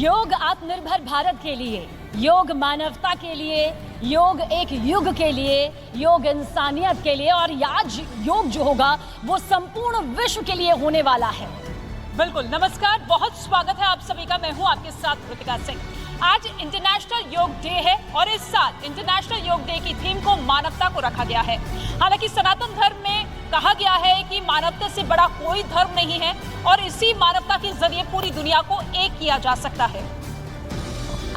योग आत्मनिर्भर भारत के लिए, योग मानवता के लिए, योग एक युग के लिए, योग इंसानियत के लिए, और आज योग जो होगा वो संपूर्ण विश्व के लिए होने वाला है। बिल्कुल, नमस्कार, बहुत स्वागत है आप सभी का। मैं हूं आपके साथ कृतिका सिंह। आज इंटरनेशनल योग डे है और इस साल इंटरनेशनल योग डे की थीम को मानवता को रखा गया है। हालांकि सनातन धर्म में कहा गया है कि मानवता से बड़ा कोई धर्म नहीं है और इसी मानवता के जरिए पूरी दुनिया को एक किया जा सकता है।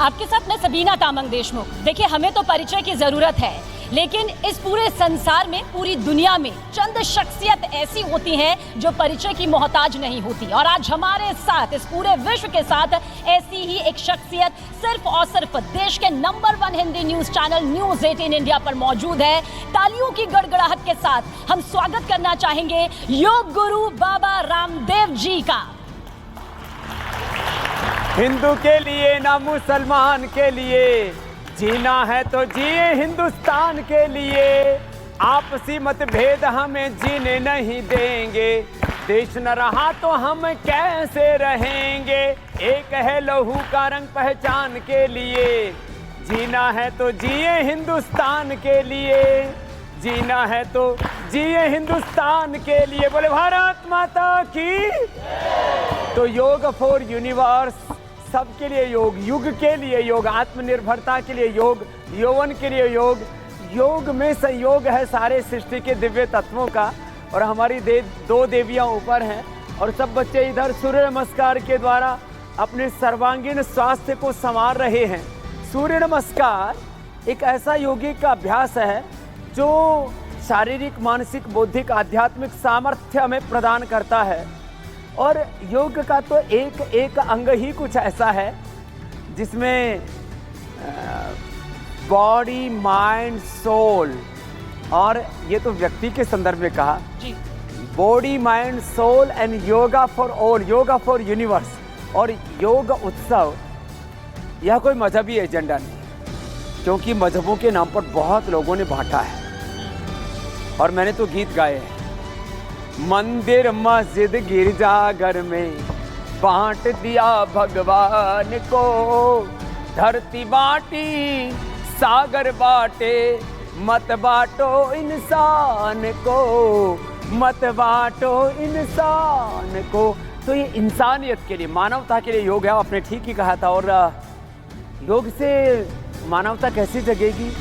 आपके साथ मैं सबीना तामंग देशमुख। देखिए, हमें तो परिचय की जरूरत है, लेकिन इस पूरे संसार में, पूरी दुनिया में चंद शख्सियत ऐसी होती हैं जो परिचय की मोहताज नहीं होती, और आज हमारे साथ, इस पूरे विश्व के साथ ऐसी ही एक शख्सियत सिर्फ और सिर्फ देश के number 1 Hindi news channel news 18 India पर मौजूद है। तालियों की गड़गड़ाहट के साथ हम स्वागत करना चाहेंगे योग गुरु बाबा रामदेव जी का। हिंदू के लिए ना मुसलमान के लिए, जीना है तो जिए हिंदुस्तान के लिए। आपसी मतभेद हमें जीने नहीं देंगे, देश न रहा तो हम कैसे रहेंगे। एक है लहू का रंग पहचान के लिए, जीना है तो जिए हिंदुस्तान के लिए, जीना है तो जिए हिंदुस्तान के लिए। बोले भारत माता की। तो योग फॉर यूनिवर्स, सबके लिए योग, युग के लिए योग, आत्मनिर्भरता के लिए योग, यौवन के लिए योग। योग में संयोग है सारे सृष्टि के दिव्य तत्वों का, और हमारी दो देवियां ऊपर हैं और सब बच्चे इधर सूर्य नमस्कार के द्वारा अपने सर्वांगीण स्वास्थ्य को संवार रहे हैं। सूर्य नमस्कार एक ऐसा योगिक का अभ्यास है जो शारीरिक, मानसिक, बौद्धिक, आध्यात्मिक सामर्थ्य हमें प्रदान करता है। और योग का तो एक अंग ही कुछ ऐसा है जिसमें बॉडी, माइंड, सोल, और ये तो व्यक्ति के संदर्भ में कहा जी, body, mind, soul and yoga for all, yoga for universe. और योग उत्सव यह कोई मजहबी एजेंडा नहीं, क्योंकि मजहबों के नाम पर बहुत लोगों ने बांटा है, और मैंने तो गीत गाए हैं। मंदिर, मस्जिद, गिरजाघर में बांट दिया भगवान को, धरती बांटी सागर बांटे, मत बांटो इंसान को, मत बांटो इंसान को। तो ये इंसानियत के लिए, मानवता के लिए योग है। आपने ठीक ही कहा था। और योग से मानवता कैसे जगेगी?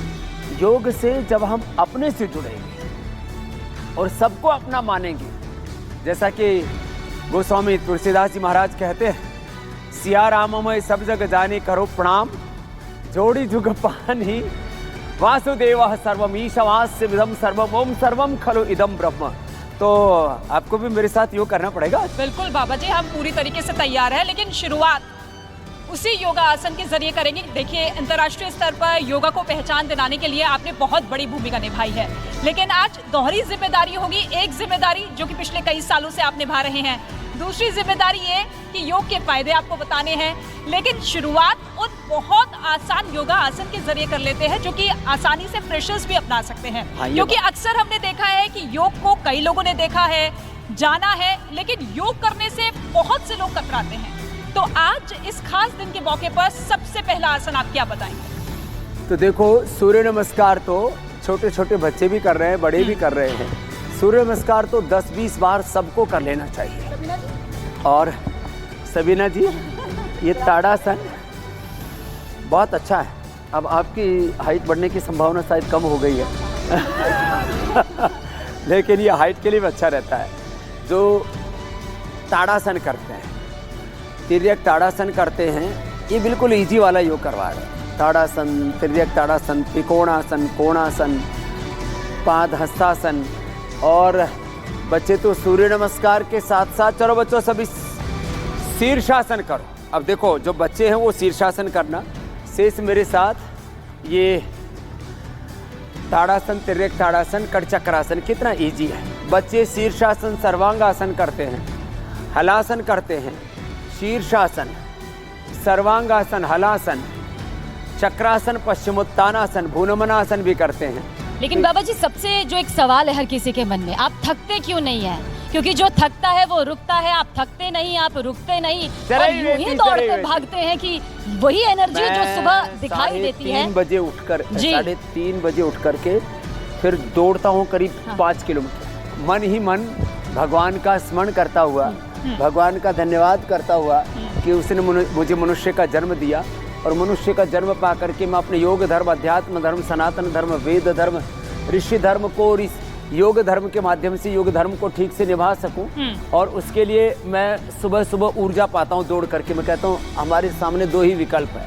योग से जब हम अपने से जुड़ेंगे और सबको अपना मानेंगे, जैसा कि गोस्वामी तुलसीदास जी महाराज कहते हैं, सिया राममय सब जग जाने करो प्रणाम, जोड़ी जुग पानी, वासुदेव सर्वम ईशवास्य विदम सर्वम, ओम सर्वम खलु इदम ब्रह्म। तो आपको भी मेरे साथ योग करना पड़ेगा। बिल्कुल बाबा जी, हम पूरी तरीके से तैयार हैं, लेकिन शुरुआत उसी योगा आसन के जरिए करेंगे। देखिए, अंतर्राष्ट्रीय स्तर पर योगा को पहचान दिलाने के लिए आपने बहुत बड़ी भूमिका निभाई है, लेकिन आज दोहरी जिम्मेदारी होगी। एक जिम्मेदारी जो कि पिछले कई सालों से आप निभा रहे हैं, दूसरी जिम्मेदारी ये कि योग के फायदे आपको बताने हैं। लेकिन शुरुआत उन बहुत आसान योगा आसन के जरिए कर लेते हैं जो कि आसानी से फ्रेशर्स भी अपना सकते हैं। क्योंकि अक्सर हमने देखा है कि योग को कई लोगों ने देखा है, जाना है, लेकिन योग करने से बहुत से लोग कतराते हैं। तो आज इस खास दिन के मौके पर सबसे पहला आसन आप क्या बताएंगे? तो देखो, सूर्य नमस्कार तो छोटे छोटे बच्चे भी कर रहे हैं, बड़े भी कर रहे हैं। सूर्य नमस्कार तो 10-20 बार सबको कर लेना चाहिए। और सबीना जी, ये ताड़ासन बहुत अच्छा है। अब आपकी हाइट बढ़ने की संभावना शायद कम हो गई है लेकिन ये हाइट के लिए भी अच्छा रहता है। जो ताड़ासन करते हैं, तिर्यक ताड़ासन करते हैं, ये बिल्कुल इजी वाला योग करवा रहे हैं। ताड़ासन, तिर्यक ताड़ासन, त्रिकोणासन, कोणासन, पादहस्तासन, और बच्चे तो सूर्य नमस्कार के साथ साथ, चलो बच्चों सभी शीर्षासन करो। अब देखो, जो बच्चे हैं वो शीर्षासन करना, शेष मेरे साथ ये ताड़ासन, तिर्यक ताड़ासन, कटचक्रासन, कितना इजी है। बच्चे शीर्षासन, सर्वांगासन करते हैं, हलासन करते हैं, शीर्षासन, सर्वांगासन, हलासन, चक्रासन, पश्चिमोत्तानासन, भूनमनासन भी करते हैं। लेकिन बाबा जी, सबसे जो एक सवाल है हर किसी के मन में, आप थकते क्यों नहीं हैं? क्योंकि जो थकता है वो रुकता है, आप थकते नहीं, आप रुकते नहीं, चले और ही यूं ही रहती, दौड़ते चले ही भागते हैं कि वही एनर्जी जो सुबह दिखाई देती है। 3 बजे उठकर, जी। 3:30 बजे उठ करके फिर दौड़ता हूँ करीब 5 किलोमीटर, मन ही मन भगवान का स्मरण करता हुआ, भगवान का धन्यवाद करता हुआ कि उसने मुझे मनुष्य का जन्म दिया, और मनुष्य का जन्म पा करके मैं अपने योग धर्म, अध्यात्म धर्म, सनातन धर्म, वेद धर्म, ऋषि धर्म को और इस योग धर्म के माध्यम से योग धर्म को ठीक से निभा सकूं। और उसके लिए मैं सुबह सुबह ऊर्जा पाता हूं दौड़ करके। मैं कहता हूं हमारे सामने 2 ही विकल्प है,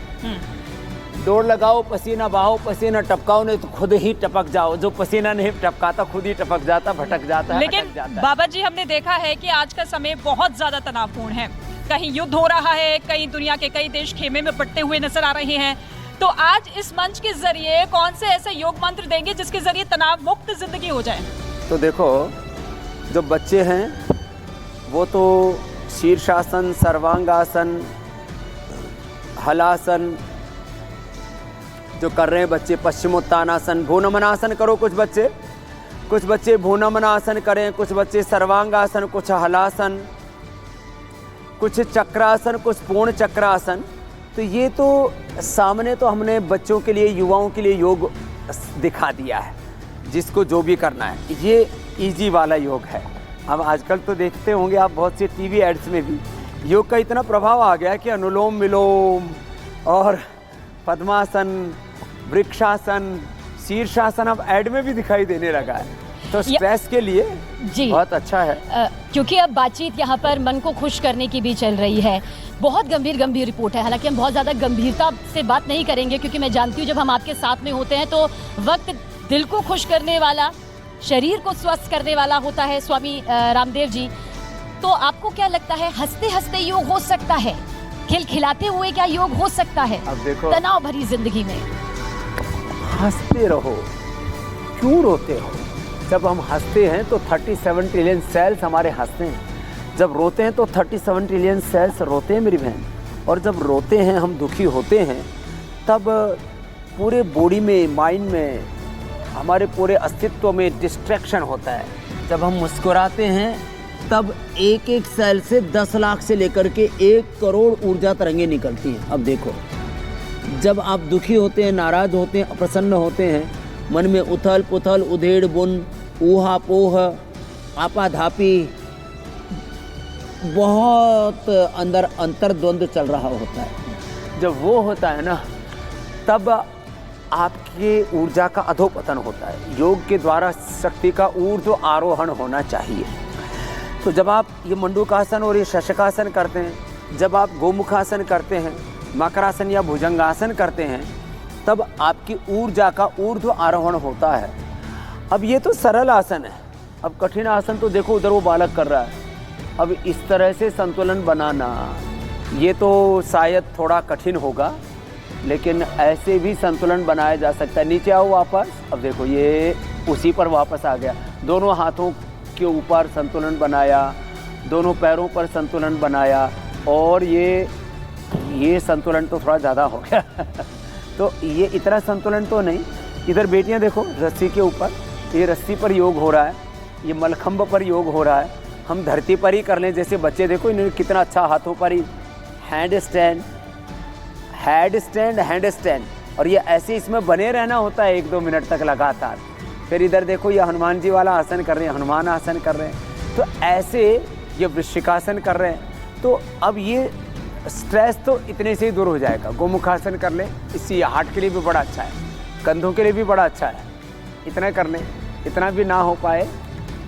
दौड़ लगाओ, पसीना बहाओ, पसीना टपकाओ, नहीं तो खुद ही टपक जाओ। जो पसीना नहीं टपकाता खुद ही टपक जाता, भटक जाता है। लेकिन बाबा जी, हमने देखा है कि आज का समय बहुत ज्यादा तनावपूर्ण है, कहीं युद्ध हो रहा है, कहीं दुनिया के कई देश खेमे में पड़ते हुए नजर आ रहे हैं। तो आज इस मंच के जरिए कौन से ऐसे योग मंत्र देंगे जिसके जरिए तनाव मुक्त जिंदगी हो जाए? तो देखो, जो बच्चे हैं वो तो शीर्षासन, सर्वांगासन, हलासन जो कर रहे हैं बच्चे, पश्चिमोत्तानासन, भूनमनासन करो। कुछ बच्चे भूनमनासन करें, कुछ बच्चे सर्वांगासन, कुछ हलासन, कुछ चक्रासन, कुछ पूर्ण चक्रासन। तो ये तो सामने तो हमने बच्चों के लिए, युवाओं के लिए योग दिखा दिया है, जिसको जो भी करना है। ये इजी वाला योग है। हम आजकल तो देखते होंगे आप बहुत से टीवी एड्स में भी योग का इतना प्रभाव आ गया कि अनुलोम विलोम और पद्मासन, वृक्षासन, शीर्षासन अब ऐड में भी दिखाई देने लगा है। तो स्ट्रेस के लिए जी बहुत अच्छा है। क्योंकि अब बातचीत यहाँ पर मन को खुश करने की भी चल रही है। बहुत गंभीर रिपोर्ट है, हालांकि हम बहुत ज़्यादा गंभीरता से बात नहीं करेंगे, क्योंकि मैं जानती हूँ जब हम आपके साथ में होते हैं तो वक्त दिल को खुश करने वाला, शरीर को स्वस्थ करने वाला होता है। स्वामी रामदेव जी, तो आपको क्या लगता है, हंसते हंसते योग हो सकता है? खिलखिलाते हुए क्या योग हो सकता है? अब देखो, तनाव भरी जिंदगी में हंसते रहो, क्यों रोते हो? जब हम हंसते हैं तो 37 ट्रिलियन सेल्स हमारे हंसते हैं, जब रोते हैं तो 37 ट्रिलियन सेल्स रोते हैं मेरी बहन। और जब रोते हैं, हम दुखी होते हैं, तब पूरे बॉडी में, माइंड में, हमारे पूरे अस्तित्व में डिस्ट्रैक्शन होता है। जब हम मुस्कुराते हैं तब एक एक सेल से 10 लाख से लेकर के 1 करोड़ ऊर्जा तरंगें निकलती हैं। अब देखो, जब आप दुखी होते हैं, नाराज होते हैं, अप्रसन्न होते हैं, मन में उथल पुथल, उधेड़ बुन, ऊहा पोह, आपाधापी, बहुत अंदर अंतर्द्वंद चल रहा होता है। जब वो होता है ना, तब आपके ऊर्जा का अधोपतन होता है। योग के द्वारा शक्ति का ऊर्ध्व आरोहण होना चाहिए। तो जब आप ये मंडूकासन और ये शशकासन करते हैं, जब आप गोमुखासन करते हैं, मकरासन या भुजंगासन करते हैं, तब आपकी ऊर्जा का ऊर्ध्व आरोहण होता है। अब ये तो सरल आसन है। अब कठिन आसन तो देखो, उधर वो बालक कर रहा है। अब इस तरह से संतुलन बनाना ये तो शायद थोड़ा कठिन होगा, लेकिन ऐसे भी संतुलन बनाया जा सकता है। नीचे आओ वापस। अब देखो, ये उसी पर वापस आ गया। दोनों हाथों के ऊपर संतुलन बनाया, दोनों पैरों पर संतुलन बनाया, और ये संतुलन तो थोड़ा ज़्यादा हो गया। तो ये इतना संतुलन तो नहीं। इधर बेटियां देखो, रस्सी के ऊपर, ये रस्सी पर योग हो रहा है, ये मलखंब पर योग हो रहा है। हम धरती पर ही कर लें, जैसे बच्चे देखो, इन्होंने कितना अच्छा हाथों पर ही hand stand, hand stand, hand stand, और ये ऐसे इसमें बने रहना होता है 1-2 मिनट तक लगातार। फिर इधर देखो, ये हनुमान जी वाला आसन कर रहे हैं, हनुमान आसन कर रहे हैं। तो ऐसे ये वृश्चिकासन कर रहे हैं। तो अब ये स्ट्रेस तो इतने से ही दूर हो जाएगा। गोमुखासन कर लें, इससे हार्ट के लिए भी बड़ा अच्छा है, कंधों के लिए भी बड़ा अच्छा है। इतना कर लें। इतना भी ना हो पाए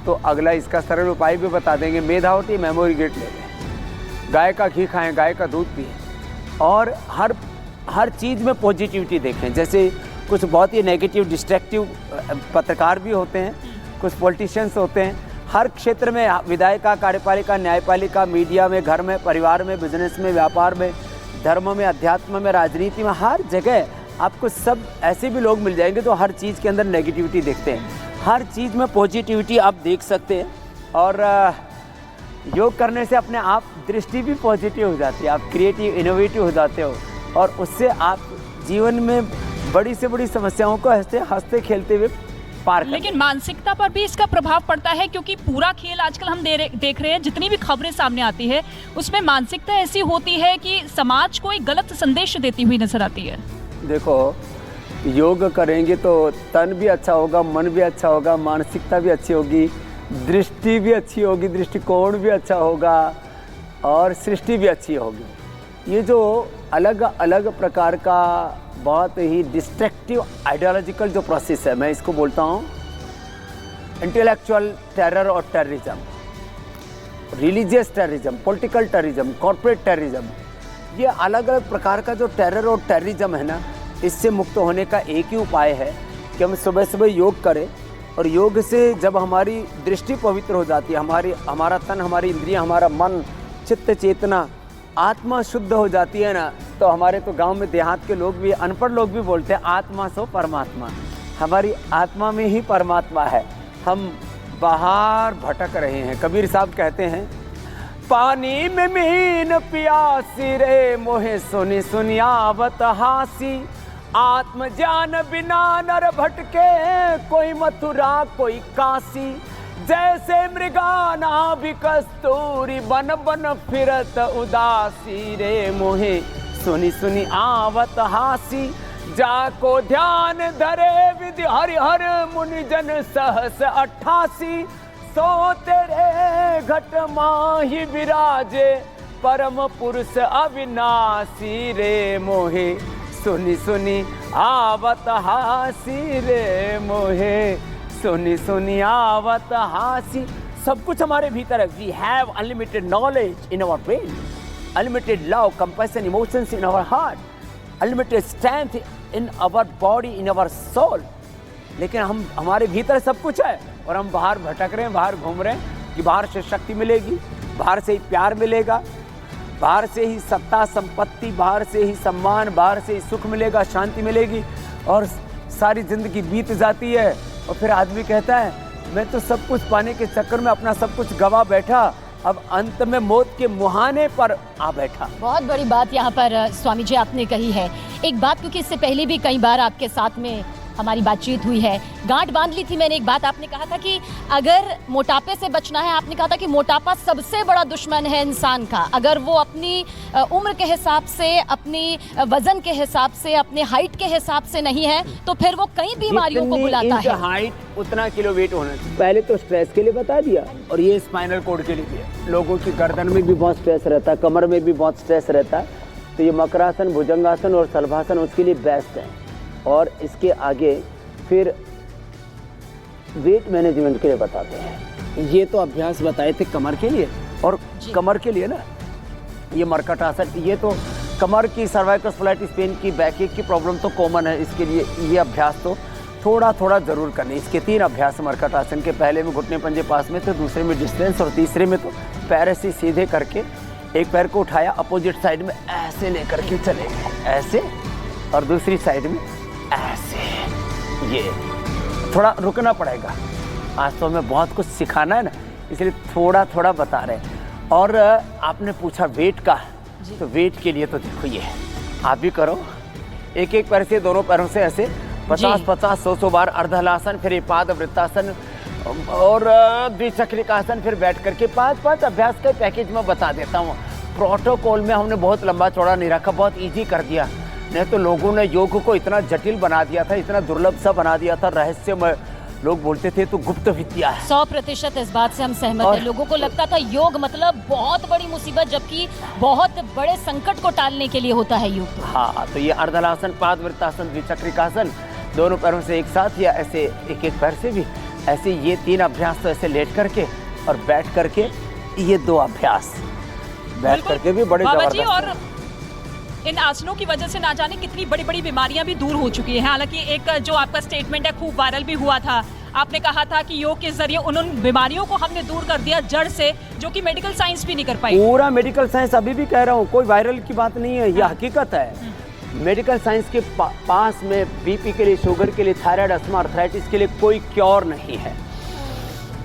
तो अगला इसका सरल उपाय भी बता देंगे। मेधावती मेमोरी गेट ले लें, गाय का घी खाएं, गाय का दूध पिएं, और हर चीज़ में पॉजिटिविटी देखें। जैसे कुछ बहुत ही नेगेटिव, डिस्ट्रैक्टिव पत्रकार भी होते हैं, कुछ पॉलिटिशियंस होते हैं। हर क्षेत्र में, विधायिका, कार्यपालिका, न्यायपालिका, मीडिया में, घर में, परिवार में, बिजनेस में, व्यापार में, धर्म में, अध्यात्म में, राजनीति में, हर जगह आपको सब ऐसे भी लोग मिल जाएंगे तो हर चीज़ के अंदर नेगेटिविटी देखते हैं। हर चीज़ में पॉजिटिविटी आप देख सकते हैं। और योग करने से अपने आप दृष्टि भी पॉजिटिव हो जाती है, आप क्रिएटिव, इनोवेटिव हो जाते हो, और उससे आप जीवन में बड़ी से बड़ी समस्याओं को हंसते खेलते हुए पार कर लेकिन मानसिकता पर भी इसका प्रभाव पड़ता है, क्योंकि पूरा खेल आजकल हम देख रहे हैं, जितनी भी खबरें सामने आती है उसमें मानसिकता ऐसी होती है कि समाज को एक गलत संदेश देती हुई नजर आती है। देखो, योग करेंगे तो तन भी अच्छा होगा, मन भी अच्छा होगा, मानसिकता भी अच्छी होगी, दृष्टि भी अच्छी होगी, दृष्टिकोण भी अच्छा होगा और सृष्टि भी अच्छी होगी। ये जो अलग अलग प्रकार का बहुत ही डिस्ट्रक्टिव आइडियोलॉजिकल जो प्रोसेस है, मैं इसको बोलता हूँ इंटेलेक्चुअल टेरर और terrorism, religious terrorism, political terrorism, corporate terrorism, ये अलग अलग प्रकार का जो टेरर और टेररिज्म है ना, इससे मुक्त होने का एक ही उपाय है कि हम सुबह सुबह योग करें। और योग से जब हमारी दृष्टि पवित्र हो जाती है, हमारा तन, हमारी इंद्रियां, हमारा मन, चित्त, चेतना, आत्मा शुद्ध हो जाती है ना, तो हमारे तो गांव में देहात के लोग भी, अनपढ़ लोग भी बोलते हैं आत्मा सो परमात्मा। हमारी आत्मा में ही परमात्मा है। हम बाहर भटक रहे हैं। कबीर साहब कहते हैं, पानी में मीन प्यासी रे मोहे सुनी सुनियावत हासी, आत्म ज्ञान बिना नर भटके कोई मथुरा कोई काशी, जैसे मृगाना भी कस्तूरी बन बन फिरत उदासी रे मोहे सुनी सुनी आवत हासी, जाको ध्यान धरे विधि हरि हर मुनि जन सहस 88, सो तेरे घट माही विराजे परम पुरुष अविनाशी रे मोहे सुनी सुनी आवत हासी रे मोहे सुनी सुनी आवत हासी। सब कुछ हमारे भीतर है। We have unlimited knowledge in our brain, unlimited love, compassion, emotions in our heart, unlimited strength in our body, in our soul. लेकिन हमारे भीतर सब कुछ है और हम बाहर भटक रहे हैं, बाहर घूम रहे हैं कि बाहर से शक्ति मिलेगी, बाहर से ही प्यार मिलेगा, बाहर से ही सत्ता संपत्ति, बाहर से ही सम्मान, बाहर से ही सुख मिलेगा, शांति मिलेगी, और सारी जिंदगी बीत जाती है। और फिर आदमी कहता है मैं तो सब कुछ पाने के चक्कर में अपना सब कुछ गवा बैठा, अब अंत में मौत के मुहाने पर आ बैठा। बहुत बड़ी बात यहाँ पर स्वामी जी आपने कही है। एक बात, क्योंकि इससे पहले भी कई बार आपके साथ में हमारी बातचीत हुई है, गांठ बांध ली थी मैंने। एक बात आपने कहा था कि अगर मोटापे से बचना है, आपने कहा था कि मोटापा सबसे बड़ा दुश्मन है इंसान का। अगर वो अपनी उम्र के हिसाब से, अपनी वजन के हिसाब से, अपने हाइट के हिसाब से नहीं है, तो फिर वो कई बीमारियों को बुलाता है। हाइट उतना किलो वेट होना चाहिए। पहले तो स्ट्रेस के लिए बता दिया, और ये स्पाइनल कोड के लिए भी है। लोगों की गर्दन में भी बहुत स्ट्रेस रहता है, कमर में भी बहुत स्ट्रेस रहता है, तो ये मकरासन, भुजंगासन और शलभासन उसके लिए बेस्ट है। और इसके आगे फिर वेट मैनेजमेंट के लिए बताते हैं। ये तो अभ्यास बताए थे कमर के लिए, और कमर के लिए ना ये मर्कटासन, ये तो कमर की, सर्वाइकल स्पॉन्डिलाइटिस पेन की, बैकएक की प्रॉब्लम तो कॉमन है। इसके लिए ये अभ्यास तो थोड़ा थोड़ा ज़रूर करने। इसके 3 अभ्यास मर्कटासन के। पहले में घुटने पंजे पास में थे, दूसरे में डिस्टेंस, और तीसरे में तो पैर ऐसे सीधे करके एक पैर को उठाया, अपोजिट साइड में ऐसे लेकर के चले गए, ऐसे, और दूसरी साइड में ऐसे। ये थोड़ा रुकना पड़ेगा, आज तो हमें बहुत कुछ सिखाना है ना, इसलिए थोड़ा थोड़ा बता रहे हैं। और आपने पूछा वेट का, तो वेट के लिए तो देखो ये आप भी करो, एक एक पैर से, दोनों पैरों से ऐसे 50-50, 100 बार अर्धहलासन, फिर ये पाद वृत्तासन और द्विचक्रिकासन, फिर बैठ करके 5-5 अभ्यास का पैकेज में बता देता हूँ। प्रोटोकॉल में हमने बहुत लंबा चौड़ा नहीं रखा, बहुत ईजी कर दिया। नहीं तो लोगों ने योग को इतना जटिल बना दिया था, इतना दुर्लभ सा बना दिया था, रहस्यमय। लोग बोलते थे तो गुप्त विद्या है। 100% इस बात से हम सहमत हैं। लोगों को लगता था योग मतलब बहुत बड़ी मुसीबत, जबकि बहुत बड़े संकट को टालने के लिए होता है योग। हाँ, तो ये अर्धहलासन, पाद वृत्तासन, द्विचक्रिकासन, दोनों पैरों से एक साथ, या ऐसे एक एक पैर से भी ऐसे, ये 3 अभ्यास तो ऐसे लेट करके और बैठ करके, ये 2 अभ्यास बैठ करके भी बड़े जबरदस्त। और इन आसनों की वजह से ना जाने कितनी बड़ी बड़ी बीमारियां भी दूर हो चुकी हैं। हालांकि एक जो आपका स्टेटमेंट है खूब वायरल भी हुआ था, आपने कहा था कि योग के जरिए उन बीमारियों को हमने दूर कर दिया जड़ से, जो कि मेडिकल साइंस भी नहीं कर पाई। पूरा मेडिकल साइंस, अभी भी कह रहा हूँ, कोई वायरल की बात नहीं है, ये हकीकत है। मेडिकल साइंस के पास में बीपी के लिए, शुगर के लिए, थायराइड, अस्थमा, आर्थराइटिस के लिए कोई क्योर नहीं है।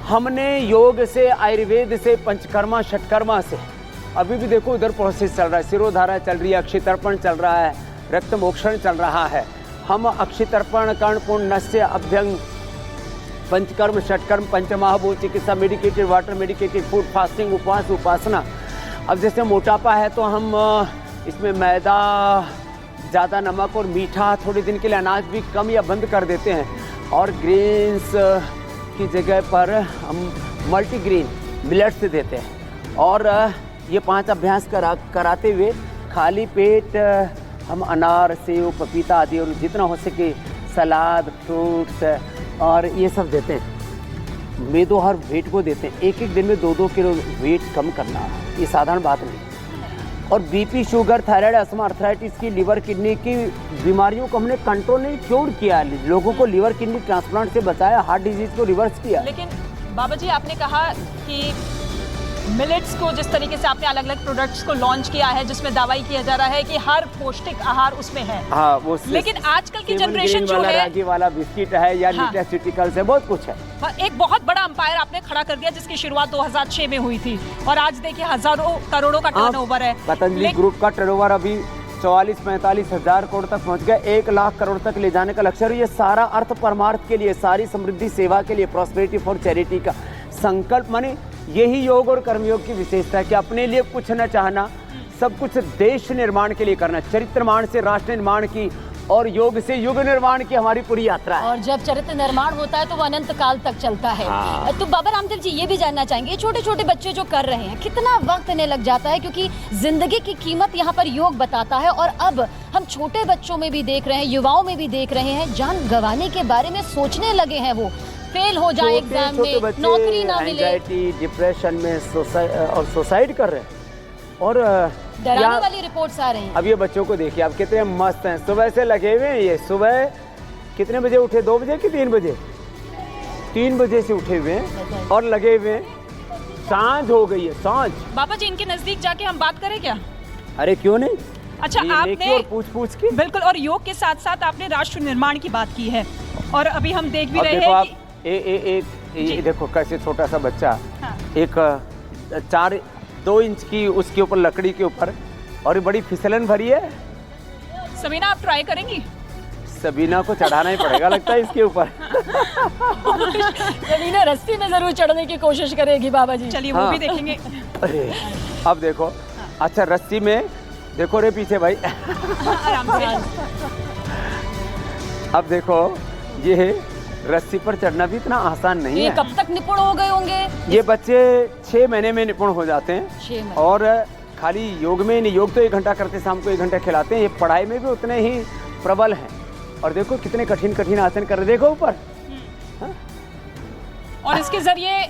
हमने योग से, आयुर्वेद से, पंचकर्मा, षटकर्मा से, अभी भी देखो उधर प्रोसेस चल रहा है, सिरोधारा चल रही है, अक्षितर्पण चल रहा है, रक्त मोक्षण चल रहा है। हम अक्षितर्पण, कर्णपुण्य, नस्य, अभ्यंग, पंचकर्म, षटकर्म, पंचमहाभूत चिकित्सा, medicated water, medicated food, fasting, उपवास, उपासना। अब जैसे मोटापा है तो हम इसमें मैदा, ज़्यादा नमक और मीठा, थोड़े दिन के लिए अनाज भी कम या बंद कर देते हैं और ग्रेन्स की जगह पर हम मल्टीग्रेन मिलेट्स देते हैं। और ये 5 अभ्यास कराते हुए खाली पेट हम अनार, सेब, पपीता आदि और जितना हो सके सलाद, फ्रूट्स और ये सब देते हैं। मेदो हर वेट को देते हैं, एक दिन में 2-2 किलो वेट कम करना, ये साधारण बात नहीं। और BP, sugar, thyroid, asthma, arthritis की, लिवर किडनी की बीमारियों को हमने कंट्रोल नहीं, क्योर किया, लोगों को लिवर किडनी ट्रांसप्लांट से बचाया, हार्ट डिजीज को रिवर्स किया। लेकिन बाबा जी आपने कहा कि मिलेट्स को जिस तरीके से आपने अलग अलग प्रोडक्ट्स को लॉन्च किया है जिसमें दावा किया जा रहा है कि हर पौष्टिक आहार उसमें है। हाँ, वो लेकिन आजकल की जनरेशन जो है, रागी वाला बिस्किट है या हाँ, न्यूट्रास्यूटिकल्स है, बहुत कुछ है। एक बहुत बड़ा अंपायर आपने खड़ा कर दिया जिसकी शुरुआत 2006 में हुई थी और आज देखिए हजारों करोड़ों का टर्नओवर है। पतंजलि ग्रुप का टर्नओवर अभी 44-45 हजार करोड़ तक पहुंच गया, 1 लाख करोड़ तक ले जाने का लक्ष्य। और ये सारा अर्थ परमार्थ के लिए, सारी समृद्धि सेवा के लिए, प्रॉस्पेरिटी फॉर चैरिटी का संकल्प। माने यही योग और कर्मयोग की विशेषता है कि अपने लिए कुछ न चाहना, सब कुछ देश निर्माण के लिए करना, चरित्र निर्माण से राष्ट्र निर्माण की और योग से युग निर्माण की हमारी पूरी यात्रा है। और जब चरित्र निर्माण होता है तो वो अनंत काल तक चलता है। तो बाबा रामदेव जी ये भी जानना चाहेंगे, छोटे छोटे बच्चे जो कर रहे हैं कितना वक्त इन्हें लग जाता है, क्योंकि जिंदगी की कीमत यहाँ पर योग बताता है। और अब हम छोटे बच्चों में भी देख रहे हैं, युवाओं में भी देख रहे हैं, जान गंवाने के बारे में सोचने लगे हैं, वो फेल हो जाए एग्जाम में, नौकरी ना मिले, एंजाइटी, डिप्रेशन में और सुसाइड कर रहे हैं। और डराने वाली रिपोर्ट्स आ रही हैं। अब ये बच्चों को देखिए, आप कितने मस्त हैं, सुबह से लगे हुए हैं। ये सुबह कितने बजे उठे, 2 बजे कि 3 बजे? 3 बजे से उठे हुए हैं और लगे हुए हैं, सांझ हो गई है, सांझ। बाबा जी इनके नजदीक जाके हम बात करें क्या? अरे क्यों नहीं। अच्छा, आपने पूछ के बिल्कुल, और योग के साथ साथ आपने राष्ट्र निर्माण की बात की है और अभी हम देख भी रहे हैं कि एक देखो कैसे छोटा सा बच्चा, हाँ, एक 2 इंच की उसके ऊपर लकड़ी के ऊपर, और ये बड़ी फिसलन भरी है। सबीना आप ट्राई करेंगी? सबीना को चढ़ाना ही पड़ेगा लगता है इसके ऊपर। सबीना रस्सी में जरूर चढ़ने की कोशिश करेगी बाबा जी। चलिए वो भी देखेंगे। अरे अब देखो, अच्छा रस्सी में देखो रे पीछे भाई। आराम से। अब देखो ये रस्सी पर चढ़ना भी इतना आसान नहीं ये है। कब तक निपुण हो गए होंगे? ये बच्चे 6 महीने में निपुण हो जाते हैं। 6 महीने। और खाली योग में नहीं, योग तो 1 घंटा करते, शाम को 1 घंटा खिलाते हैं। ये पढ़ाई में भी उतने ही प्रबल हैं। और देखो कितने कठिन कठिन आसन कर रहे, देखो ऊपर। और इसके जरिए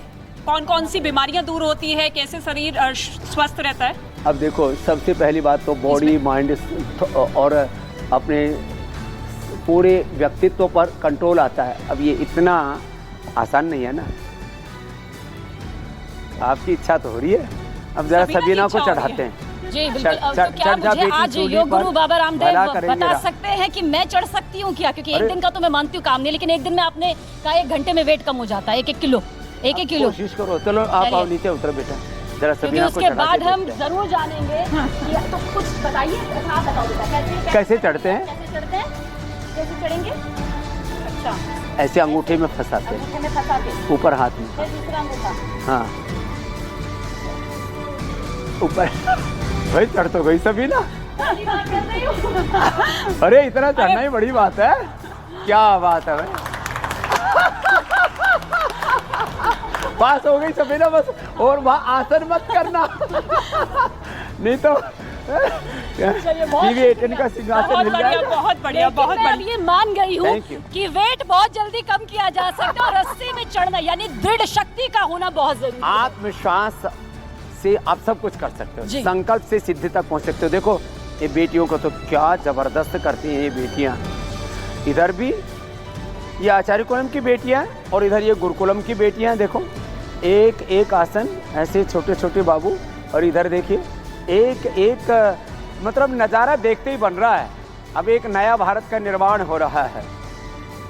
कौन कौन सी बीमारियां दूर होती है, कैसे शरीर स्वस्थ रहता है? अब देखो सबसे पहली बात तो बॉडी, माइंड और अपने पूरे व्यक्तित्व पर कंट्रोल आता है। अब ये इतना आसान नहीं है ना। आपकी इच्छा तो हो रही है, अब जरा सबीना को चढ़ाते हैं। जी बिल्कुल। तो क्या मुझे आज योग गुरु बाबा रामदेव बता सकते हैं कि मैं चढ़ सकती हूँ क्या? क्योंकि एक दिन का तो मैं मानती हूँ काम नहीं, लेकिन एक दिन में आपने कहा 1 घंटे में वेट कम हो जाता है, 1-1 किलो, 1-1 किलो। कोशिश करो, चलो आप आओ नीचे उतर बेटा, जरा सबीना को उसके बाद हम जरूर जानेंगे। तो कुछ बताइए, आप बताओ बेटा कैसे चढ़ते हैं? कैसे चढ़ते हैं, कैसे चढ़ेंगे? अच्छा, ऐसे अंगूठे में फंसाते हैं, अंगूठे में फंसा के, ऊपर हाथ में। फिर दूसरा अंगूठा। हाँ ऊपर। भाई चढ़ तो गई सबीना। पहली बार कर रही हूँ। अरे इतना चढ़ना ही बड़ी बात है, क्या बात है भाई। पास हो गई सबीना बस, और वहाँ आसन मत करना। नहीं तो टीवी 18 का सिंहासन मिल जाएगा। बहुत बढ़िया, बहुत मैं बढ़िया। ये मान गई हूँ Thank you. कि वेट बहुत जल्दी कम किया जा सकता है और रस्सी में चढ़ना यानी दृढ़ शक्ति का होना बहुत जरूरी है। आत्मविश्वास से आप सब कुछ कर सकते हो, जी। संकल्प से सिद्धि तक पहुंच सकते हो। देखो ये बेटियों को तो क्या जबरदस्त करती हैं ये बेटियां। इधर भी ये आचार्य कुलम की बेटियां और इधर ये गुरुकुलम की बेटियां। देखो एक एक आसन ऐसे छोटे छोटे बाबू, और इधर देखिए एक एक मतलब नज़ारा देखते ही बन रहा है। अब एक नया भारत का निर्माण हो रहा है।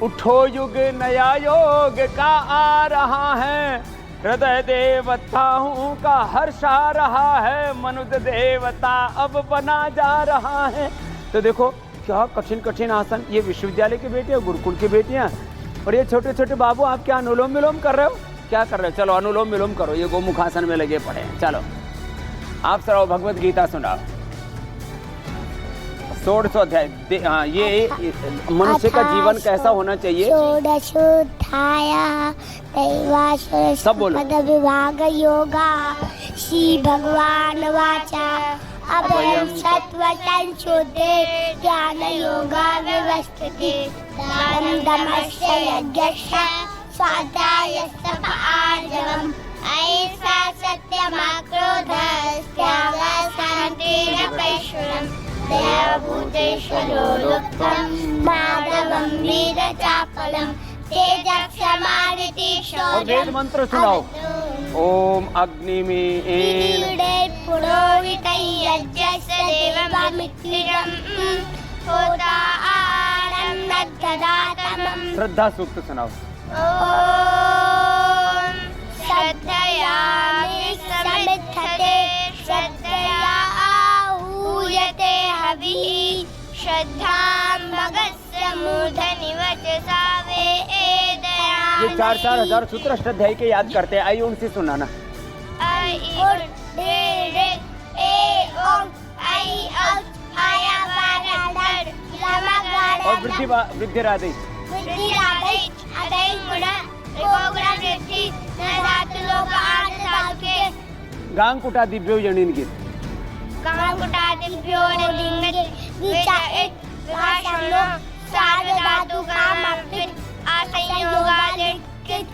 उठो युग नया योग का आ रहा है, हृदय देवताओं का हर्ष आ रहा है, मनुष्य देवता अब बना जा रहा है। तो देखो क्या कठिन कठिन आसन, ये विश्वविद्यालय की बेटियां, गुरुकुल की बेटियां, और ये छोटे छोटे बाबू आप क्या अनुलोम विलोम कर रहे हो? क्या कर रहे हो? चलो अनुलोम विलोम करो, ये गोमुखासन में लगे पड़े हैं। चलो आप सुनाओ, भगवत गीता सुनाओ। 16 अध्याय। हाँ, ये मनुष्य का जीवन कैसा होना चाहिए? सब बोलो। विभाग योगा श्री भगवान वाचा अभयम सत्वचन शुद्धे ज्ञान योगा व्यवस्थिति दानं दमस्य यज्ञस्य स्वाध्यायस्तप आर्जवम् अहिंसा सत्यमक्रोधः त्यागः शान्तिरपैशुनम् दयाभूतेषु दुःखं माधवं वीरचापलम् तेजक्षमादिति और वेद मंत्र सुनाओ। ओम अग्नि में पुरोहितयज्ञस्य देवमित्रं होतारं नद्ददातमं। श्रद्धा सूक्त सुनाओ। ओम श्रद्धयामि समिद्धते श्रद्धया आहूयते हविः श्रद्धां भगस्य मूर्धनि वचसा वेदयामि। ये 4-4 हजार सूत्र अष्टाध्यायी के याद करते हैं। आइए उनसे सुनाना। और वृद्धि राधे गांग कुटा दिव्यो यणीन गीत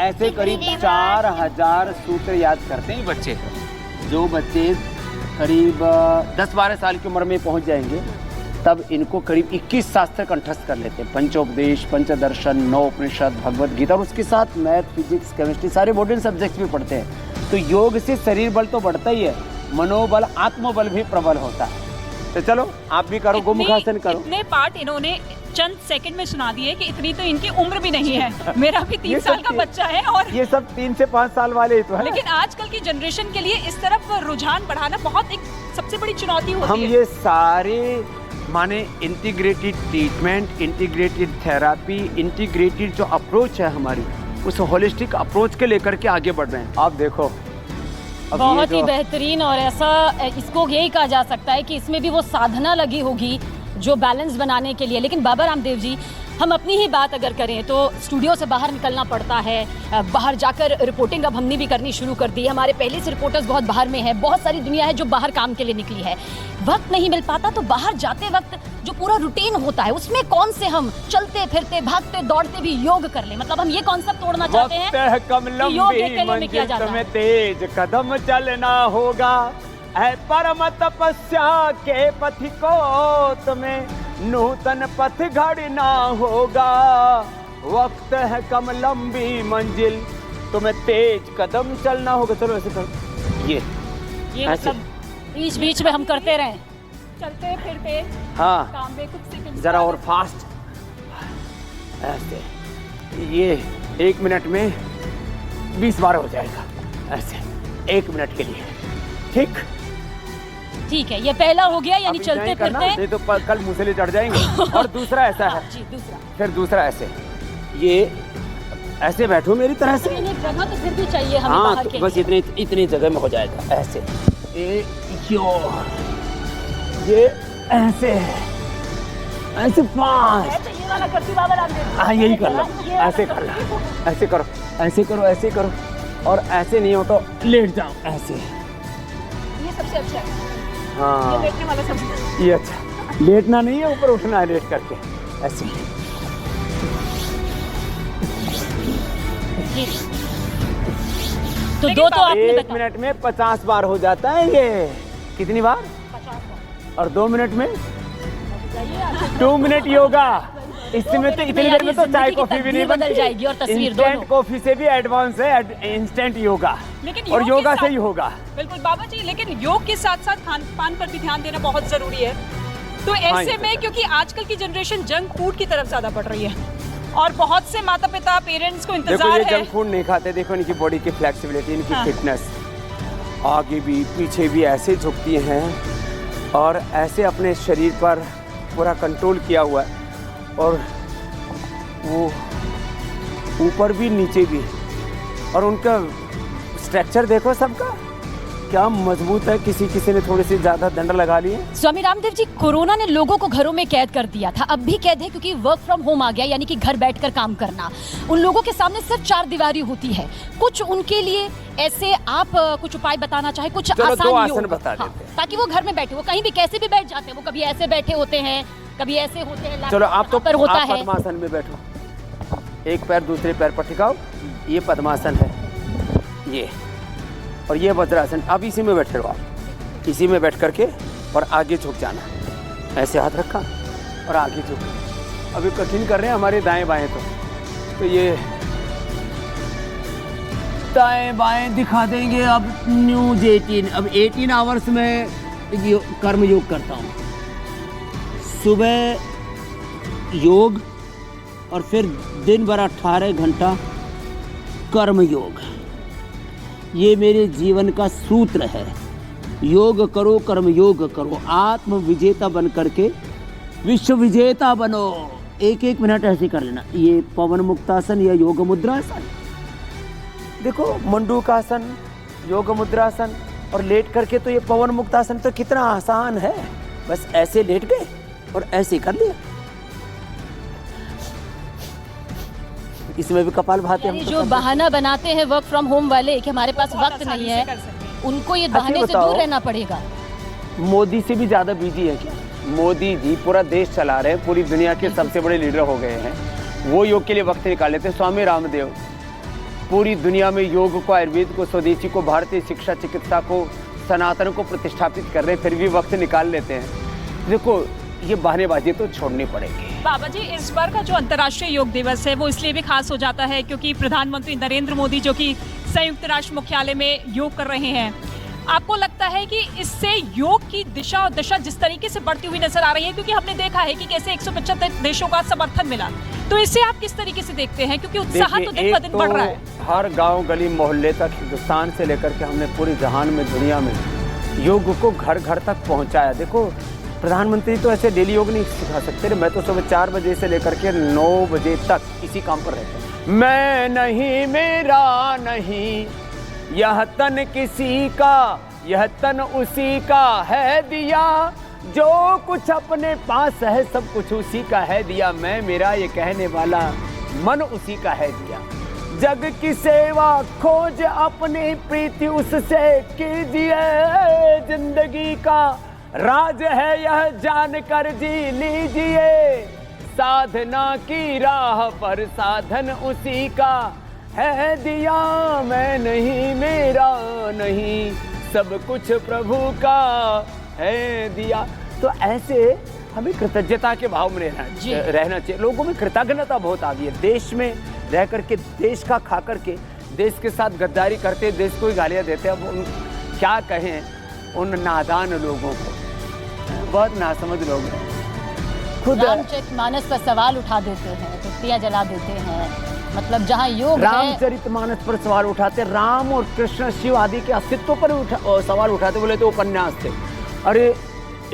ऐसे करीब 4000 सूत्र याद करते हैं बच्चे। जो बच्चे करीब 10-12 साल की उम्र में पहुंच जाएंगे तब इनको करीब 21 शास्त्र कंठस्थ कर लेते हैं। पंचोपदेश, पंचदर्शन, 9 उपनिषद, भगवत गीता और उसके साथ मैथ, फिजिक्स, केमिस्ट्री सारे मॉडर्न सब्जेक्ट्स भी पढ़ते हैं। तो योग से शरीर बल तो बढ़ता ही है, मनोबल, आत्मबल भी प्रबल होता है। तो चलो आप भी करो, गोमुखासन करो। इतने पार्ट इन्होंने चंद सेकंड में सुना दिए कि इतनी तो इनकी उम्र भी नहीं है। मेरा भी 3 साल का बच्चा है और ये सब 3 से 5 साल वाले ही तो है। लेकिन आजकल की जनरेशन के लिए इस तरफ रुझान बढ़ाना बहुत एक सबसे बड़ी चुनौती होती है। हम ये सारे माने integrated treatment, integrated therapy, integrated जो अप्रोच है हमारी, उस होलिस्टिक अप्रोच के लेकर के आगे बढ़ रहे हैं। आप देखो बहुत ही बेहतरीन। और ऐसा इसको यही कहा जा सकता है कि इसमें भी वो साधना लगी होगी जो बैलेंस बनाने के लिए। लेकिन बाबा रामदेव जी, हम अपनी ही बात अगर करें तो स्टूडियो से बाहर निकलना पड़ता है, बाहर जाकर रिपोर्टिंग अब हमने भी करनी शुरू कर दी है। हमारे पहले से रिपोर्टर्स बहुत बाहर में है, बहुत सारी दुनिया है जो बाहर काम के लिए निकली है, वक्त नहीं मिल पाता। तो बाहर जाते वक्त जो पूरा रूटीन होता है उसमें कौन से हम चलते फिरते भागते दौड़ते भी योग कर ले, मतलब हम ये कॉन्सेप्ट तोड़ना चाहते हैं कि योग अकेले में किया जाता है। तेज कदम चलना होगा, है परम तपस्या के पथिको तुम्हें नूतन पथ गढ़ना होगा। वक्त है कम लंबी मंजिल, तुम्हें तेज कदम चलना होगा। चलो ऐसे करो, ये मतलब बीच बीच में हम करते रहें, चलते फिरते हाँ काम में कुछ सेकंड जरा और फास्ट ऐसे। ये 1 मिनट में 20 बार हो जाएगा ऐसे, 1 मिनट के लिए। ठीक ठीक है, ये पहला हो गया, यानी चलते फिरते नहीं तो कल मुसले चढ़ जाएंगे। और दूसरा ऐसा है जी, दूसरा फिर दूसरा ऐसे, ये ऐसे बैठो मेरी तरह से। जगह तो फिर भी चाहिए हमें हाँ बाहर तो के बस इतनी जगह में हो जाएगा ऐसे। ये ऐसे ऐसे 5 ये वाला करती बाबा रामदेव। हाँ यही कर लो, ऐसे कर लो, ऐसे करो, ऐसे करो, ऐसे करो। और ऐसे नहीं हो तो लेट जाओ ऐसे। ये सबसे अच्छा है। हाँ ये लेटने वाला सबसे ये अच्छा, लेटना नहीं है, ऊपर उठना है लेट करके ऐसे। तो दो तो आपने 1 बताया। मिनट में 50 बार हो जाता है ये। कितनी बार? 50 बार। और 2 मिनट में 2 मिनट योगा। इसमें तो इतनी देर में तो चाय कॉफी भी नहीं बदल जाएगी और तस्वीर दोनों। इंस्टेंट कॉफी से भी एडवांस है इंस्टेंट योगा, लेकिन और योग योगा के से ही साथ- होगा। बिल्कुल बाबा जी, लेकिन योग के साथ साथ खान पान पर भी ध्यान देना बहुत जरूरी है। तो ऐसे में क्योंकि आजकल की जनरेशन जंक फूड की तरफ ज्यादा बढ़ रही है और बहुत से माता पिता पेरेंट्स को देखो इंतजार ये है। जंक फूड नहीं खाते, देखो इनकी बॉडी की फ्लेक्सिबिलिटी, इनकी हाँ। फिटनेस, आगे भी पीछे भी ऐसे झुकती हैं और ऐसे अपने शरीर पर पूरा कंट्रोल किया हुआ है। और वो ऊपर भी नीचे भी, और उनका स्ट्रक्चर देखो सबका क्या मजबूत है। किसी किसी ने थोड़ी सी ज्यादा दंड लगा लिए। स्वामी रामदेव जी, कोरोना ने लोगों को घरों में कैद कर दिया था, अब भी कैद है क्योंकि वर्क फ्रॉम होम आ गया, यानी कि घर बैठकर काम करना। उन लोगों के सामने सिर्फ 4 दीवारी होती है। कुछ उनके लिए ऐसे आप कुछ उपाय बताना चाहे, कुछ आसान योग बता देते हैं। ताकि वो घर में बैठे, वो कहीं भी कैसे भी बैठ जाते हैं, वो कभी ऐसे बैठे होते हैं, कभी ऐसे होते हैं। चलो आप तो पर होता है पद्मासन में बैठो, एक पैर दूसरे पैर पर टिकाओ, ये पद्मासन है ये, और ये वज्रासन। अब इसी में बैठे रहो आप, इसी में बैठ करके और आगे झुक जाना, ऐसे हाथ रखा और आगे झुक। अभी कठिन कर रहे हैं हमारे दाएं बाएं, तो ये दाएं बाएं दिखा देंगे। अब न्यूज 18, अब 18 आवर्स में कर्म योग करता हूँ। सुबह योग और फिर दिन भर 18 घंटा कर्म योग। ये मेरे जीवन का सूत्र है। योग करो, कर्म योग करो, आत्म विजेता बन करके विश्व विजेता बनो। 1-1 मिनट ऐसे कर लेना। ये पवन मुक्तासन या योग मुद्रासन, देखो मंडूकासन, योग मुद्रासन, और लेट करके तो ये पवन मुक्तासन तो कितना आसान है। बस ऐसे लेट गए और ऐसे कर लिया। इसमें भी कपालभाति हम जो बहाना बनाते हैं वर्क फ्रॉम होम वाले कि हमारे पास वक्त नहीं है, उनको ये बहाने से दूर रहना पड़ेगा। मोदी से भी ज्यादा बिजी है क्या? मोदी जी पूरा देश चला रहे हैं, पूरी दुनिया के सबसे बड़े लीडर हो गए हैं, वो योग के लिए वक्त निकाल लेते हैं। स्वामी रामदेव पूरी दुनिया में योग को, आयुर्वेद को, स्वदेशी को, भारतीय शिक्षा चिकित्सा को, सनातन को प्रतिष्ठापित कर रहे हैं, फिर भी वक्त निकाल लेते हैं। देखो ये बहानेबाजी तो छोड़नी पड़ेगी। बाबा जी, इस बार का जो अंतर्राष्ट्रीय योग दिवस है वो इसलिए भी खास हो जाता है क्योंकि प्रधानमंत्री नरेंद्र मोदी जो कि संयुक्त राष्ट्र मुख्यालय में योग कर रहे हैं। आपको लगता है कि इससे योग की दिशा और दशा जिस तरीके से बढ़ती हुई नजर आ रही है, क्योंकि हमने देखा है कि कैसे 175 देशों का समर्थन मिला, तो इससे आप किस तरीके से देखते हैं? क्योंकि उत्साह तो दिन ब दिन बढ़ रहा है। हर गांव गली मोहल्ले तक, हिंदुस्तान से लेकर के हमने पूरे जहान में, दुनिया में योग को घर घर तक पहुंचाया। देखो प्रधानमंत्री तो ऐसे डेली योग नहीं सिखा सकते। मैं तो सुबह 4 बजे से लेकर के 9 बजे तक इसी काम पर रहता हूँ। मैं नहीं, मेरा नहीं, यह तन किसी का, यह तन उसी का है दिया, जो कुछ अपने पास है सब कुछ उसी का है दिया। मैं मेरा ये कहने वाला मन उसी का है दिया। जग की सेवा खोज अपनी प्रीति उससे कीजिए, जिंदगी का राज है यह जान कर जी लीजिए, साधना की राह पर साधन उसी का है दिया। मैं नहीं, मेरा नहीं, सब कुछ प्रभु का है दिया। तो ऐसे हमें कृतज्ञता के भाव में रहना चाहिए। लोगों में कृतज्ञता बहुत आ गई है। देश में रह करके, देश का खा करके, देश के साथ गद्दारी करते, देश को ही गालियाँ देते। अब उन क्या कहें उन नादान लोगों को, बहुत नासमझ लोग हैं। खुद रामचरितमानस पर सवाल उठा देते हैं, बत्तियां जला देते हैं, मतलब जहाँ योग रामचरितमानस पर सवाल उठाते, राम और कृष्ण शिव आदि के अस्तित्व पर सवाल उठाते। बोले तो उपन्यास थे। अरे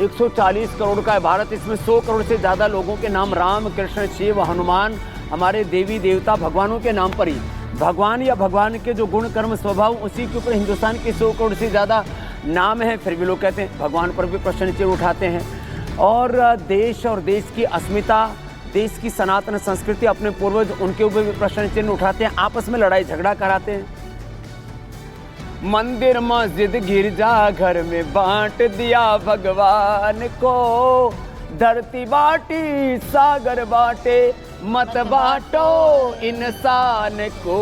140 करोड़ का है भारत, इसमें 100 करोड़ से ज्यादा लोगों के नाम राम, कृष्ण, शिव, हनुमान, हमारे देवी देवता भगवानों के नाम पर ही, भगवान या भगवान के जो गुण कर्म स्वभाव, उसी के ऊपर हिंदुस्तान के 100 करोड़ से ज़्यादा नाम है। फिर भी लोग कहते हैं भगवान पर भी प्रश्न चिन्ह उठाते हैं। और देश और देश की अस्मिता, देश की सनातन संस्कृति, अपने पूर्वज, उनके ऊपर भी प्रश्न चिन्ह उठाते हैं, आपस में लड़ाई झगड़ा कराते हैं। मंदिर मस्जिद गिरजा घर में बांट दिया भगवान को, धरती बाटी सागर बाटे, मत बांटो इंसान को।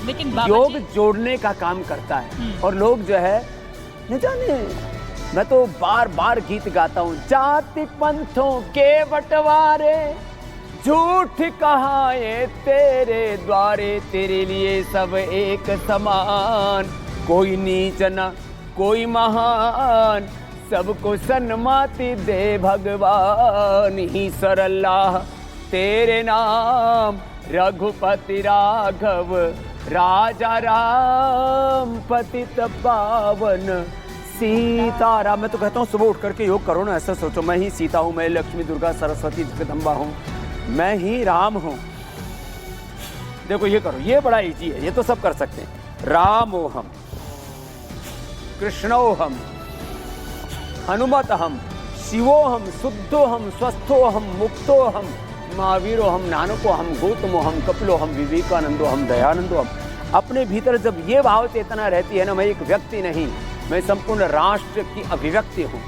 लेकिन योग जोड़ने का काम करता है। और लोग जो है न जाने, मैं तो बार बार गीत गाता हूँ, जाति पंथों के बंटवारे, झूठ कहाए तेरे द्वारे, तेरे लिए सब एक समान, कोई नीच न कोई महान, सबको सन्मति दे भगवान। ही सरल्लाह तेरे नाम, रघुपति राघव राजा राम, पतित पावन सीताराम। मैं तो कहता हूँ सुबह उठ करके योग करो ना, ऐसा सोचो मैं ही सीता हूँ, मैं लक्ष्मी दुर्गा सरस्वती जगदम्बा हूँ, मैं ही राम हूँ। देखो ये करो, ये बड़ा इजी है, ये तो सब कर सकते हैं। रामोहम, कृष्णोहम, हनुमतहम, शिवोहम, शुद्धोहम, स्वस्थोहम, मुक्तोहम, महावीरोहम, नानकोहम, गौतमोहम, कपिलोहम, विवेकानंदोहम, दयानंदोहम। अपने भीतर जब ये भाव चेतना रहती है ना, मैं एक व्यक्ति नहीं, मैं संपूर्ण राष्ट्र की अभिव्यक्ति हूँ,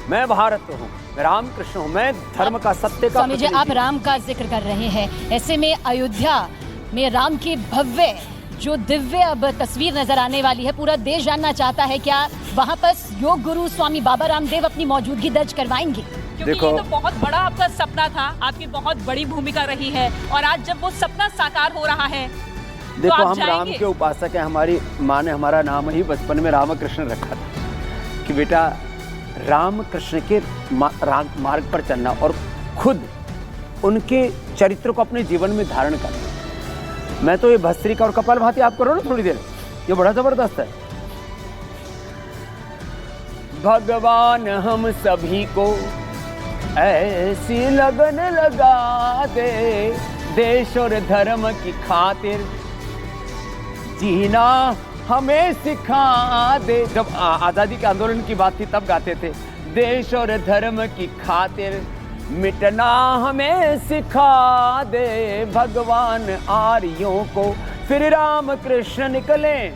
मैं भारत हूँ, मैं रामकृष्ण हूँ, मैं धर्म का, सत्य का। स्वामी जी, आप राम का जिक्र कर रहे हैं, ऐसे में अयोध्या में राम की भव्य जो दिव्य अब तस्वीर नजर आने वाली है, पूरा देश जानना चाहता है, क्या वहाँ पर योग गुरु स्वामी बाबा रामदेव अपनी मौजूदगी दर्ज करवाएंगे? क्योंकि ये तो बहुत बड़ा आपका सपना था, आपकी बहुत बड़ी भूमिका रही है, और आज जब वो सपना साकार हो रहा है, देखो तो हम राम के उपासक हैं। हमारी माँ ने हमारा नाम ही बचपन में रामकृष्ण रखा था कि बेटा रामकृष्ण के मार्ग पर चलना और खुद उनके चरित्र को अपने जीवन में धारण करना। मैं तो ये भस्त्रिका और कपालभाति आप करो ना थोड़ी देर, ये बड़ा जबरदस्त है। भगवान हम सभी को ऐसी लगन लगा दे, देश और धर्म की खातिर जीना हमें सिखा दे। जब आज़ादी के आंदोलन की बात थी तब गाते थे, देश और धर्म की खातिर मिटना हमें सिखा दे। भगवान आर्यों को फिर राम कृष्ण निकले,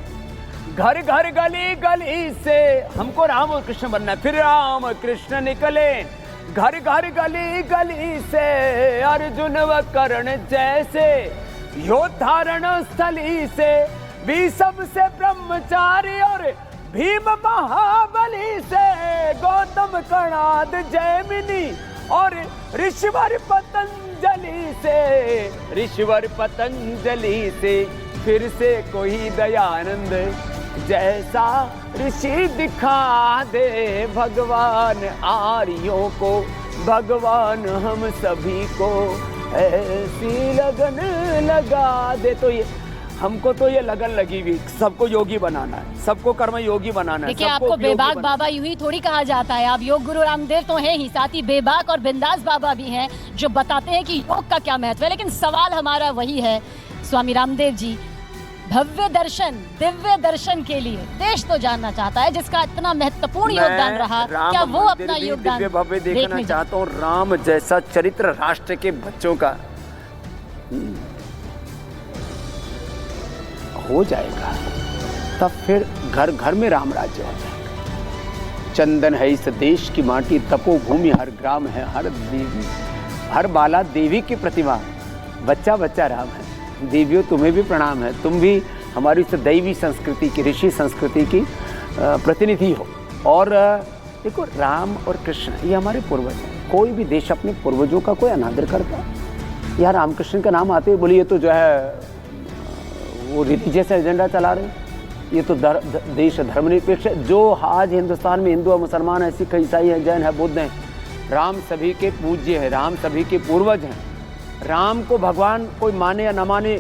घर घर गली गली से हमको राम और कृष्ण बनना है। फिर राम कृष्ण निकले, घर घर गली गली से अर्जुन व कर्ण जैसे योद्धा रणस्थली से भी सबसे ब्रह्मचारी और भीम महाबली से गौतम कणाद जैमिनी और ऋषिवर पतंजलि से फिर से कोई दयानंद जैसा ऋषि दिखा दे। भगवान आर्यों को, भगवान हम सभी को ऐसी लगन लगा दे। तो ये हमको तो ये लगन लगी हुई, सबको योगी बनाना है, सबको कर्म योगी बनाना है। देखिए आपको बेबाक बाबा यूं ही थोड़ी कहा जाता है, आप योग गुरु रामदेव तो हैं ही, साथ ही बेबाक और बिंदास बाबा भी हैं जो बताते हैं कि योग का क्या महत्व है। लेकिन सवाल हमारा वही है स्वामी रामदेव जी, भव्य दर्शन, दिव्य दर्शन के लिए देश तो जानना चाहता है, जिसका इतना महत्वपूर्ण योगदान रहा, क्या वो अपना योगदान भव्य देखना चाहता हूँ। राम जैसा चरित्र राष्ट्र के बच्चों का हो जाएगा, तब फिर घर घर में राम राज्य हो जाएगा। चंदन है इस देश की माटी, तपोभूमि हर ग्राम है, हर देवी हर बाला देवी की प्रतिमा, बच्चा बच्चा राम है। देवियों तुम्हें भी प्रणाम है, तुम भी हमारी इस दैवी संस्कृति की, ऋषि संस्कृति की प्रतिनिधि हो। और देखो राम और कृष्ण ये हमारे पूर्वज हैं। कोई भी देश अपने पूर्वजों का कोई अनादर करता है। यहाँ रामकृष्ण का नाम आते ही बोलिए तो जो है वो रिलीजियस एजेंडा चला रहे हैं, ये तो देश धर्मनिरपेक्ष है। जो आज हिंदुस्तान में हिंदू और मुसलमान है, सिख ईसाई है, जैन है, बुद्ध हैं, राम सभी के पूज्य है, राम सभी के पूर्वज हैं। राम को भगवान कोई माने या न माने,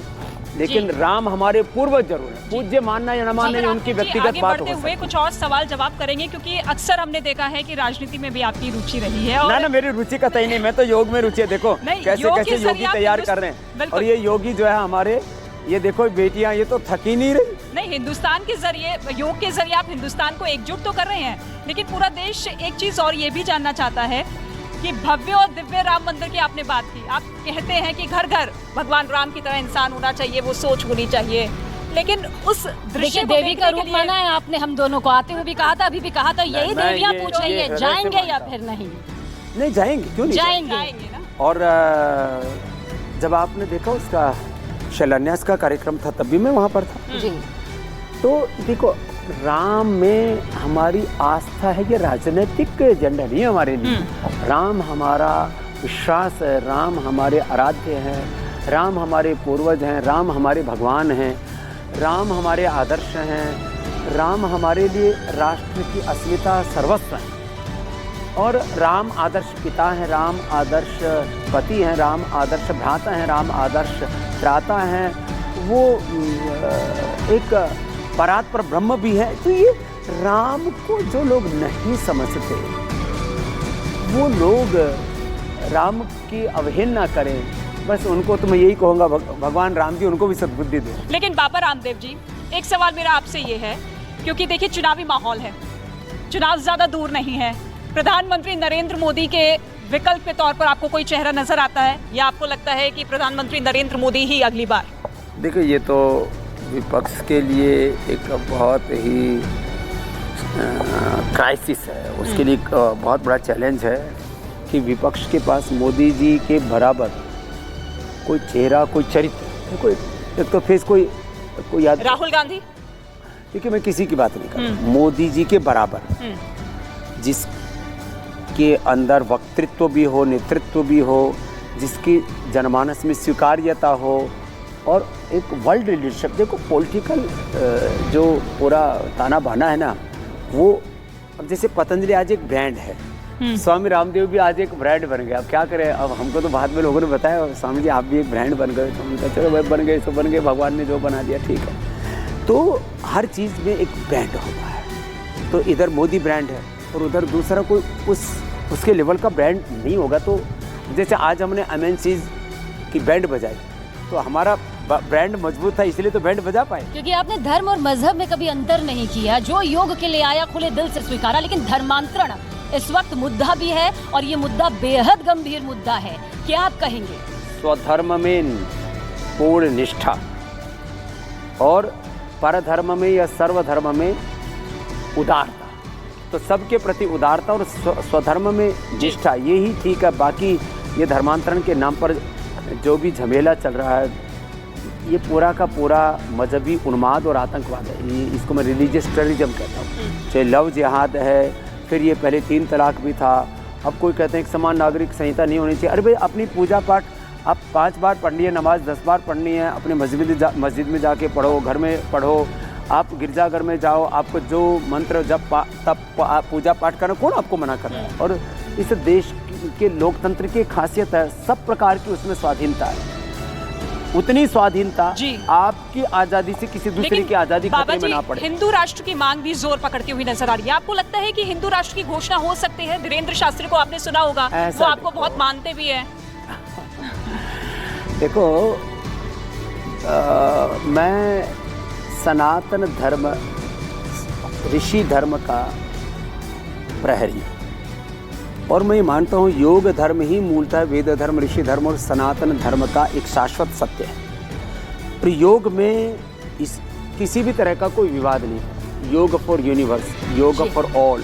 लेकिन राम हमारे पूर्वज जरूर है। पूज्य मानना या न मानना उनकी व्यक्तिगत बात हो सकती है। कुछ और सवाल जवाब करेंगे, क्योंकि अक्सर हमने देखा है कि राजनीति में भी आपकी रुचि रही है। और ना मेरी रुचि का तय नहीं, मैं तो योग में रुचि है। देखो कैसे कैसे योगी तैयार कर रहे हैं, और ये योगी जो है हमारे, ये देखो बेटियां, ये तो थकी नहीं रही। नहीं, हिंदुस्तान के जरिए, योग के जरिए आप हिंदुस्तान को एकजुट तो कर रहे हैं, लेकिन पूरा देश एक चीज और ये भी जानना चाहता है कि भव्य और दिव्य राम मंदिर की आपने बात की। आप कहते हैं कि घर घर भगवान राम की तरह इंसान होना चाहिए, वो सोच होनी चाहिए, लेकिन उस दृश्य देवी का रूप माना है आपने हम दोनों को, आते हुए भी कहा था, अभी भी कहा था, यही देवियां पूछ रही है जाएंगे या फिर नहीं? नहीं जाएंगे, क्यों नहीं जाएंगे ना। और जब आपने देखा उसका शिलान्यास का कार्यक्रम था तब भी मैं वहाँ पर था जी। तो देखो राम में हमारी आस्था है, ये राजनीतिक एजेंडा नहीं है हमारे लिए। राम हमारा विश्वास है, राम हमारे आराध्य हैं, राम हमारे पूर्वज हैं, राम हमारे भगवान हैं, राम हमारे आदर्श हैं, राम हमारे लिए राष्ट्र की अस्मिता सर्वस्व है। और राम आदर्श पिता हैं, राम आदर्श पति हैं, राम आदर्श भ्राता हैं, राम आदर्श त्राता हैं, वो एक परात्पर ब्रह्म भी है। तो ये राम को जो लोग नहीं समझते, वो लोग राम की अवहेलना करें, बस उनको तो मैं यही कहूँगा, भगवान राम जी उनको भी सद्बुद्धि दे। लेकिन बाबा रामदेव जी, एक सवाल मेरा आपसे ये है, क्योंकि देखिए चुनावी माहौल है, चुनाव ज़्यादा दूर नहीं है, प्रधानमंत्री नरेंद्र मोदी के विकल्प के तौर पर आपको कोई चेहरा नजर आता है, या आपको लगता है कि प्रधानमंत्री नरेंद्र मोदी ही अगली बार? देखिए, ये तो विपक्ष के लिए एक बहुत ही क्राइसिस है, उसके लिए एक बहुत बड़ा चैलेंज है कि विपक्ष के पास मोदी जी के बराबर कोई चेहरा, कोई चरित्र, कोई एक तो फेस कोई याद। राहुल गांधी? देखिए, मैं किसी की बात नहीं कर रहा, मोदी जी के बराबर जिसके अंदर वक्तृत्व भी हो, नेतृत्व भी हो, जिसकी जनमानस में स्वीकार्यता हो और एक वर्ल्ड लीडरशिप। देखो, पॉलिटिकल जो पूरा ताना बाना है ना, वो अब जैसे पतंजलि आज एक ब्रांड है, स्वामी रामदेव भी आज एक ब्रांड बन गए। अब क्या करें, अब हमको तो बाद में लोगों ने बताया स्वामी जी आप भी एक ब्रांड बन गए, तो उनका चलो भाई बन गए, सो बन गए, भगवान ने जो बना दिया ठीक है। तो हर चीज़ में एक ब्रांड होता है, तो इधर मोदी ब्रांड है और उधर दूसरा कोई उसके लेवल का ब्रांड नहीं होगा। तो जैसे आज हमने एमएनसीज की बैंड बजाई, तो हमारा ब्रांड मजबूत था, इसलिए तो बैंड बजा पाए। क्योंकि आपने धर्म और मजहब में कभी अंतर नहीं किया, जो योग के लिए आया खुले दिल से स्वीकारा। लेकिन धर्मांतरण इस वक्त मुद्दा भी है और ये मुद्दा बेहद गंभीर मुद्दा है, क्या आप कहेंगे? स्वधर्म में पूर्ण निष्ठा और परधर्म में या सर्वधर्म में उदारता, तो सबके प्रति उदारता और स्वधर्म में निष्ठा, यही ठीक है। बाकी ये धर्मांतरण के नाम पर जो भी झमेला चल रहा है, ये पूरा का पूरा मजहबी उन्माद और आतंकवाद है। ये इसको मैं रिलीजियस टेररिज्म कहता हूँ। चाहे लव जिहाद है, फिर ये पहले 3 तलाक भी था, अब कोई कहते हैं कि समान नागरिक संहिता नहीं होनी चाहिए। अरे भाई, अपनी पूजा पाठ आप 5 बार पढ़नी है, नमाज 10 बार पढ़नी है, अपने मस्जिद में जाके पढ़ो, घर में पढ़ो, आप गिरजाघर में जाओ, आपको जो मंत्र जब तब पूजा पाठ करना, कौन आपको मना कर रहा है? और इस देश के लोकतंत्र की खासियत है, सब प्रकार की उसमें स्वाधीनता है, उतनी स्वाधीनता आपकी आजादी से किसी दूसरे की आजादी खतरे में ना पड़े। हिंदू राष्ट्र की मांग भी जोर पकड़ती हुई नजर आ रही है। आपको लगता है कि हिंदू राष्ट्र की घोषणा हो सकती है? धीरेन्द्र शास्त्री को आपने सुना होगा, वो आपको बहुत मानते भी है। देखो, मैं सनातन धर्म, ऋषि धर्म का प्रहरी, और मैं मानता हूँ योग धर्म ही मूलतः वेद धर्म, ऋषि धर्म और सनातन धर्म का एक शाश्वत सत्य है। और योग में किसी भी तरह का कोई विवाद नहीं है। योग फॉर यूनिवर्स, योग फॉर ऑल,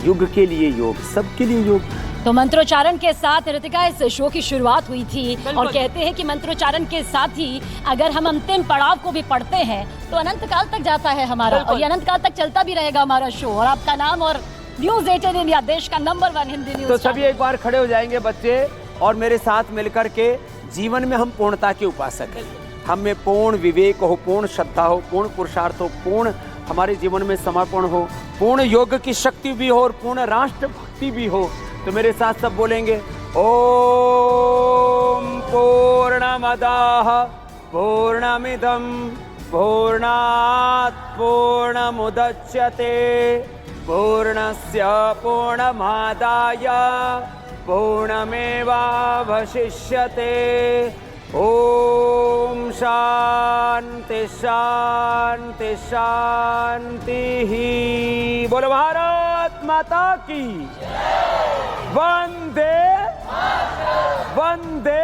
युग के लिए योग, सबके लिए योग। तो मंत्रोच्चारण के साथ ऋतिका इस शो की शुरुआत हुई थी, और कहते हैं कि मंत्रोच्चारण के साथ ही अगर हम अंतिम पड़ाव को भी पढ़ते हैं तो अनंत काल तक जाता है हमारा, और ये अनंत काल तक चलता भी रहेगा हमारा शो। और आपका नाम और न्यूज़ 18 इंडिया, देश का नंबर 1 हिंदी न्यूज़। तो सभी एक बार खड़े हो जाएंगे बच्चे, और मेरे साथ मिलकर के जीवन में हम पूर्णता के उपासक हैं। हम में पूर्ण विवेक हो, पूर्ण श्रद्धा हो, पूर्ण पुरुषार्थ हो, पूर्ण हमारे जीवन में समर्पण हो, पूर्ण योग की शक्ति भी हो और पूर्ण राष्ट्र भक्ति भी हो। तो मेरे साथ सब बोलेंगे, ओम पूर्णमदः पूर्णमिदं पूर्णात् पूर्णमुदच्यते पूर्णस्य पूर्णमादाय पूर्णमेवावशिष्यते। ओम शांति शांति शांति। बोलो भारत माता की। वंदे वंदे